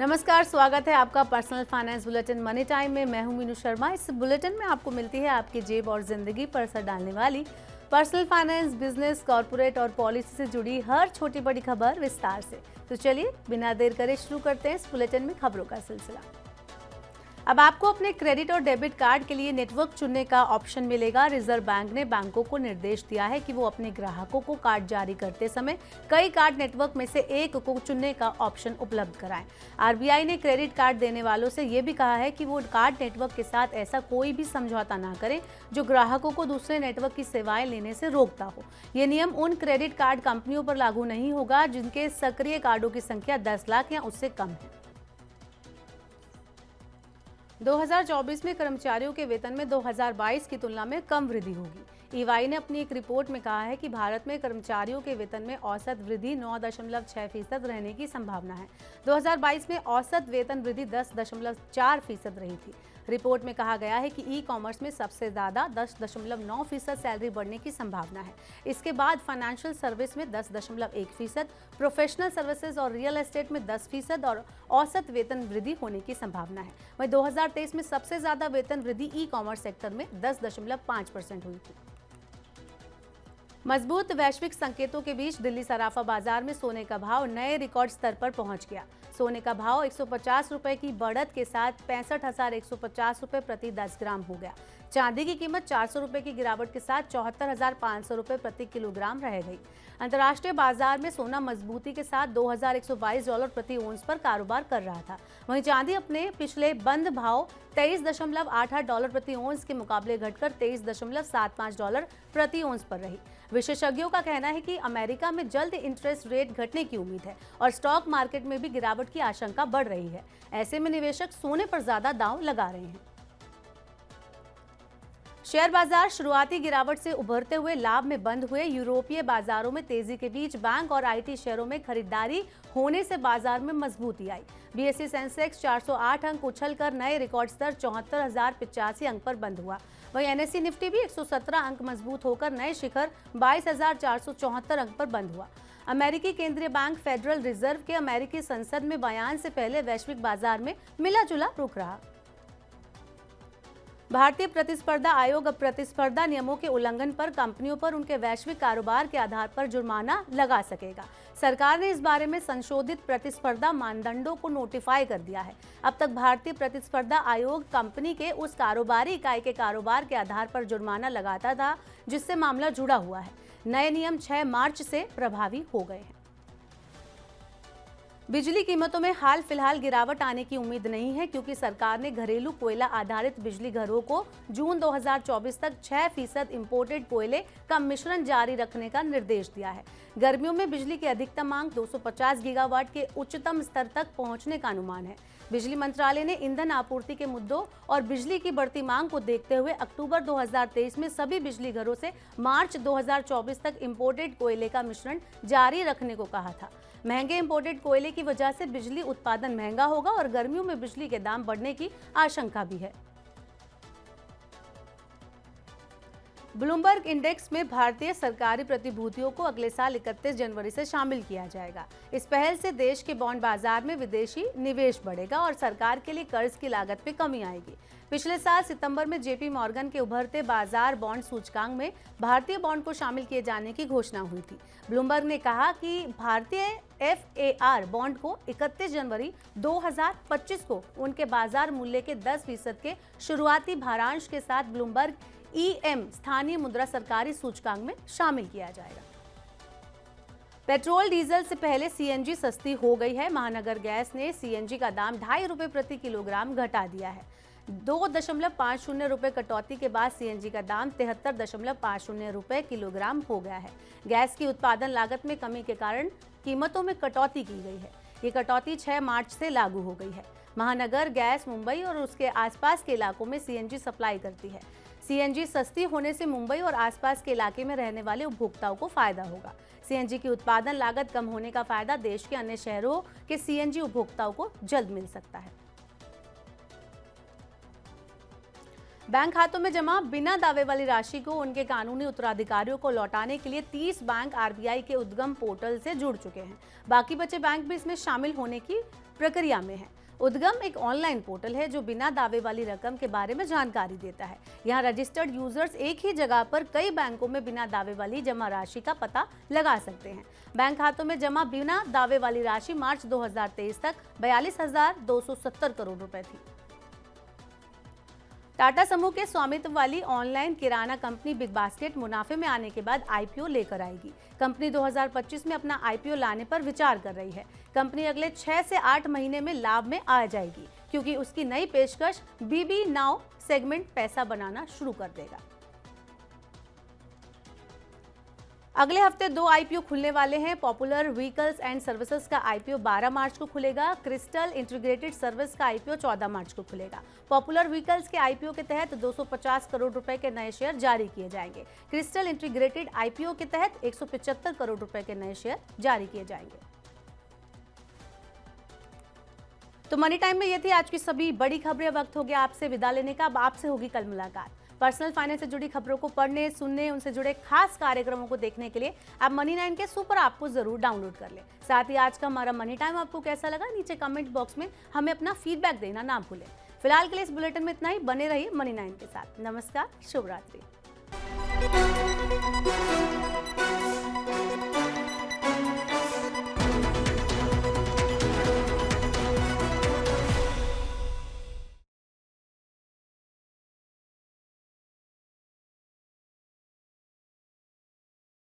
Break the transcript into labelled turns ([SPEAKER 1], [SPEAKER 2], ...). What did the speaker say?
[SPEAKER 1] नमस्कार, स्वागत है आपका personal finance bulletin money time में। मैं हूं मीनू शर्मा। इस बुलेटिन में आपको मिलती है आपकी जेब और जिंदगी पर असर डालने वाली पर्सनल फाइनेंस, बिजनेस, कॉर्पोरेट और पॉलिसी से जुड़ी हर छोटी बड़ी खबर विस्तार से। तो चलिए बिना देर करे शुरू करते हैं इस बुलेटिन में खबरों का सिलसिला। अब आपको अपने क्रेडिट और डेबिट कार्ड के लिए नेटवर्क चुनने का ऑप्शन मिलेगा। रिजर्व बैंक ने बैंकों को निर्देश दिया है कि वो अपने ग्राहकों को कार्ड जारी करते समय कई कार्ड नेटवर्क में से एक को चुनने का ऑप्शन उपलब्ध कराएं। आरबीआई ने क्रेडिट कार्ड देने वालों से ये भी कहा है कि वो कार्ड नेटवर्क के साथ ऐसा कोई भी समझौता ना करें जो ग्राहकों को दूसरे नेटवर्क की सेवाएं लेने से रोकता हो। ये नियम उन क्रेडिट कार्ड कंपनियों पर लागू नहीं होगा जिनके सक्रिय कार्डों की संख्या 10 लाख या उससे कम है। 2024 में कर्मचारियों के वेतन में 2022 की तुलना में कम वृद्धि होगी। ईवाई ने अपनी एक रिपोर्ट में कहा है कि भारत में कर्मचारियों के वेतन में औसत वृद्धि 9.6% रहने की संभावना है। 2022 में औसत वेतन वृद्धि 10.4% रही थी। रिपोर्ट में कहा गया है कि ई कॉमर्स में सबसे ज़्यादा 10.9% सैलरी बढ़ने की संभावना है। इसके बाद फाइनेंशियल सर्विस में 10.1%, प्रोफेशनल सर्विसेज और रियल एस्टेट में 10% और औसत वेतन वृद्धि होने की संभावना है। वहीं 2023 में सबसे ज़्यादा वेतन वृद्धि ई कॉमर्स सेक्टर में 10.5% हुई थी। मजबूत वैश्विक संकेतों के बीच दिल्ली सराफा बाजार में सोने का भाव नए रिकॉर्ड स्तर पर पहुंच गया। सोने का भाव 150 रुपए की बढ़त के साथ 65,150 रुपए प्रति 10 ग्राम हो गया। चांदी की कीमत 400 रुपए की गिरावट के साथ 74,500 रुपए प्रति किलोग्राम रह गई। अंतर्राष्ट्रीय बाजार में सोना मजबूती के साथ $2,122 प्रति ओंस पर कारोबार कर रहा था। वहीं चांदी अपने पिछले बंद भाव $23.88 प्रति ओंस के मुकाबले घटकर $23.75 प्रति ओंस पर रही। विशेषज्ञों का कहना है कि अमेरिका में जल्द इंटरेस्ट रेट घटने की उम्मीद है और स्टॉक मार्केट में भी गिरावट की आशंका बढ़ रही है। ऐसे में निवेशक सोने पर ज्यादा दांव लगा रहे हैं। शेयर बाजार शुरुआती गिरावट से उभरते हुए लाभ में बंद हुए। यूरोपीय बाजारों में तेजी के बीच बैंक और आईटी शेयरों में खरीदारी होने से बाजार में मजबूती आई। बीएसई सेंसेक्स 408 अंक उछलकर नए रिकॉर्ड स्तर 74,085 अंक पर बंद हुआ। वहीं एनएसई निफ्टी भी 117 अंक मजबूत होकर नए शिखर 22,474 अंक पर बंद हुआ। अमेरिकी केंद्रीय बैंक फेडरल रिजर्व के अमेरिकी संसद में बयान से पहले वैश्विक बाजार में मिला जुला रुख रहा। भारतीय प्रतिस्पर्धा आयोग अब प्रतिस्पर्धा नियमों के उल्लंघन पर कंपनियों पर उनके वैश्विक कारोबार के आधार पर जुर्माना लगा सकेगा। सरकार ने इस बारे में संशोधित प्रतिस्पर्धा मानदंडों को नोटिफाई कर दिया है। अब तक भारतीय प्रतिस्पर्धा आयोग कंपनी के उस कारोबारी इकाई के कारोबार के आधार पर जुर्माना लगाता था जिससे मामला जुड़ा हुआ है। नए नियम 6 मार्च से प्रभावी हो गए हैं। बिजली कीमतों में हाल फिलहाल गिरावट आने की उम्मीद नहीं है क्योंकि सरकार ने घरेलू कोयला आधारित बिजली घरों को जून 2024 तक 6% इंपोर्टेड कोयले का मिश्रण जारी रखने का निर्देश दिया है। गर्मियों में बिजली की अधिकतम मांग 250 गीगावाट के उच्चतम स्तर तक पहुंचने का अनुमान है। बिजली मंत्रालय ने ईंधन आपूर्ति के मुद्दों और बिजली की बढ़ती मांग को देखते हुए अक्टूबर 2023 में सभी बिजली घरों से मार्च 2024 तक इंपोर्टेड कोयले का मिश्रण जारी रखने को कहा था। महंगे इंपोर्टेड कोयले की वजह से बिजली उत्पादन महंगा होगा और गर्मियों में बिजली के दाम बढ़ने की आशंका भी है। ब्लूमबर्ग इंडेक्स में भारतीय सरकारी प्रतिभूतियों को अगले साल 31 जनवरी से शामिल किया जाएगा। इस पहल से देश के बॉन्ड बाजार में विदेशी निवेश बढ़ेगा और सरकार के लिए कर्ज की लागत में कमी आएगी। पिछले साल सितंबर में जेपी मॉर्गन के उभरते बाजार बॉन्ड सूचकांक में भारतीय बॉन्ड को शामिल किए जाने की घोषणा हुई थी। ब्लूमबर्ग ने कहा कि भारतीय FAR बॉन्ड को 31 जनवरी 2025 को उनके बाजार मूल्य के 10% के शुरुआती भारांश के साथ ब्लूमबर्ग EM स्थानीय मुद्रा सरकारी सूचकांक में शामिल किया जाएगा। पेट्रोल डीजल से पहले सीएनजी सस्ती हो गई है। महानगर गैस ने सीएनजी का दाम 2.5 रुपए प्रति किलोग्राम घटा दिया है। 2.50 रुपए कटौती के बाद सीएनजी का दाम 73.50 रुपए किलोग्राम हो गया है। गैस की उत्पादन लागत में कमी के कारण कीमतों में कटौती की गई है। ये कटौती 6 मार्च से लागू हो गई है। महानगर गैस मुंबई और उसके आसपास के इलाकों में सीएनजी सप्लाई करती है। सीएनजी सस्ती होने से मुंबई और आसपास के इलाके में रहने वाले उपभोक्ताओं को फायदा होगा। सीएनजी की उत्पादन लागत कम होने का फायदा देश के अन्य शहरों के सीएनजी उपभोक्ताओं को जल्द मिल सकता है। बैंक खातों में जमा बिना दावे वाली राशि को उनके कानूनी उत्तराधिकारियों को लौटाने के लिए 30 बैंक आरबीआई के उद्गम पोर्टल से जुड़ चुके हैं। बाकी बचे बैंक भी इसमें शामिल होने की प्रक्रिया में है। उद्गम एक ऑनलाइन पोर्टल है जो बिना दावे वाली रकम के बारे में जानकारी देता है। यहाँ रजिस्टर्ड यूजर्स एक ही जगह पर कई बैंकों में बिना दावे वाली जमा राशि का पता लगा सकते हैं। बैंक खातों में जमा बिना दावे वाली राशि मार्च 2023 तक 42,270 करोड़ रुपए थी। टाटा समूह के स्वामित्व वाली ऑनलाइन किराना कंपनी बिग बास्केट मुनाफे में आने के बाद आईपीओ लेकर आएगी। कंपनी 2025 में अपना आईपीओ लाने पर विचार कर रही है। कंपनी अगले 6 से 8 महीने में लाभ में आ जाएगी क्योंकि उसकी नई पेशकश बीबी नाउ सेगमेंट पैसा बनाना शुरू कर देगा। अगले हफ्ते 2 आईपीओ खुलने वाले हैं। पॉपुलर व्हीकल्स एंड सर्विसेज का आईपीओ 12 मार्च को खुलेगा। क्रिस्टल इंटीग्रेटेड सर्विस का आईपीओ 14 मार्च को खुलेगा। पॉपुलर व्हीकल्स के आईपीओ के तहत 250 करोड़ रुपए के नए शेयर जारी किए जाएंगे। क्रिस्टल इंटीग्रेटेड आईपीओ के तहत 175 करोड़ रुपए के नए शेयर जारी किए जाएंगे। तो मनी टाइम में ये थी आज की सभी बड़ी खबरें। वक्त हो गया आपसे विदा लेने का। अब आपसे होगी कल मुलाकात। पर्सनल फाइनेंस से जुड़ी खबरों को पढ़ने, सुनने, उनसे जुड़े खास कार्यक्रमों को देखने के लिए आप मनी 9 के सुपर ऐप को जरूर डाउनलोड कर लें। साथ ही आज का हमारा मनी टाइम आपको कैसा लगा, नीचे कमेंट बॉक्स में हमें अपना फीडबैक देना ना भूलें। फिलहाल के लिए इस बुलेटिन में इतना ही। बने रहिए मनी 9 के साथ। नमस्कार, शुभ रात्रि।